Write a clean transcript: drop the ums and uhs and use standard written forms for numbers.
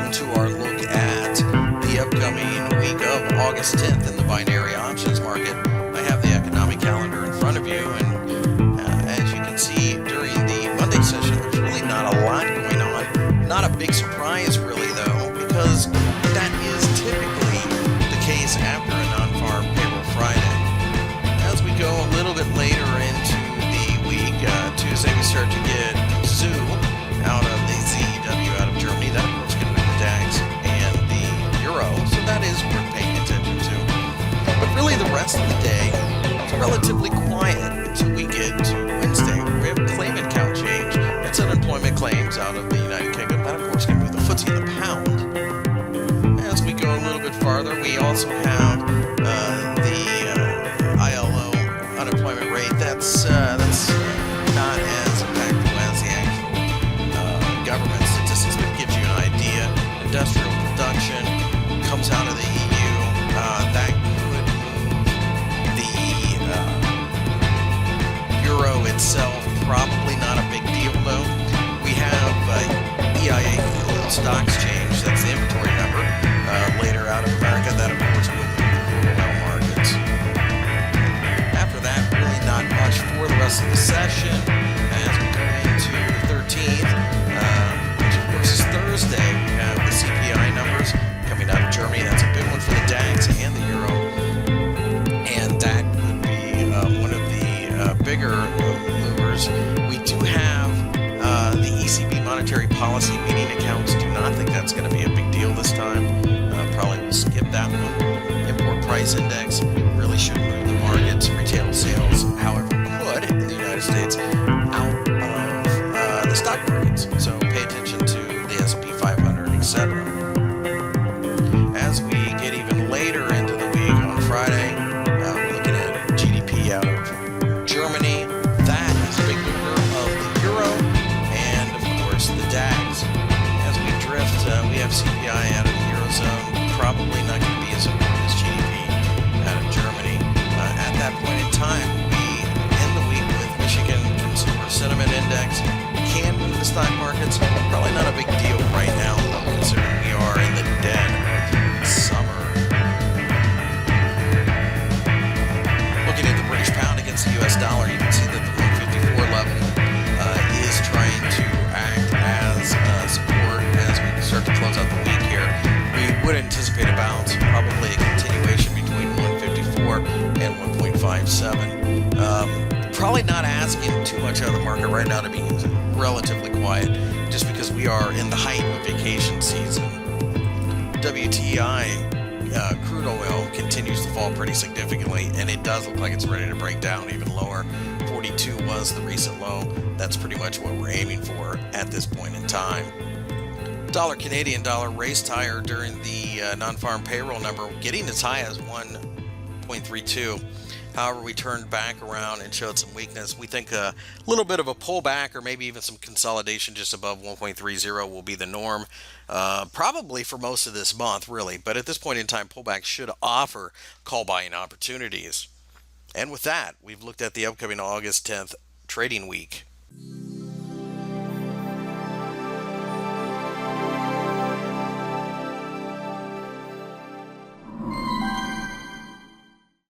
welcome to our look at the upcoming week of August 10th in the binary options market. I have the economic calendar in front of you, and as you can see during the Monday session, there's really not a lot going on. Not a big surprise, really, though, because that is typically the case after a non-farm payroll Friday. As we go a little bit later into the week, Tuesday we start to get ZOO out of the ZEW out of Germany. That, of course, going to be the DAX and the Euro, so that is worth paying attention to. But really, the rest of the day is relatively quiet until we get to Wednesday. We have claimant count change. That's unemployment claims out of the United Kingdom. That, of course, going to move the FTSE and the pound. As we go a little bit farther, we also have the ILO unemployment rate. That's not as impactful as the actual government statistics, but gives you an idea. Industrial production comes out of the EU. That could move the euro itself. Probably not a big deal, though. We have EIA oil stocks change. That's the inventory number later out of America. That, of course, will move the crude oil markets. After that, really not much for the rest of the session. As we go into the 13th, which of course is Thursday, we have the CPI numbers coming out of Germany. That's a big one for the DAX and the Euro. And that could be one of the bigger movers. We do have the ECB monetary policy meeting accounts. Do not think that's going to be a big deal this time. Probably will skip that one. Import price index really should move the markets. Retail sales, however, could in the United States out of the stock markets. So pay attention to the S&P 500, etc. As we get even later into the week on Friday, we're looking at GDP out of Germany. That is a big mover of the euro and, of course, the DAX. As we drift, we have CPI out of the Eurozone. Probably not going to be as important as GDP out of Germany. At that point in time, we end the week with Michigan Consumer Sentiment Index. Can move the stock markets. Probably not a big deal right now, though, considering we are in the dead of summer. Looking at the British pound against the US dollar, you can see that the 154 level is trying to act as support as we start to close out the week here. We would anticipate a bounce, probably a continuation between 154 and 1.57. Probably not asking too much out of the market right now to be relatively quiet, just because we are in the height of vacation season. WTI crude oil continues to fall pretty significantly, and it does look like it's ready to break down even lower. 42 was the recent low. That's pretty much what we're aiming for at this point in time. Dollar Canadian dollar raced higher during the non-farm payroll number, getting as high as 1.32. However, we turned back around and showed some weakness. We think a little bit of a pullback or maybe even some consolidation just above 1.30 will be the norm, probably for most of this month, really. But at this point in time, pullbacks should offer call buying opportunities. And with that, we've looked at the upcoming August 10th trading week.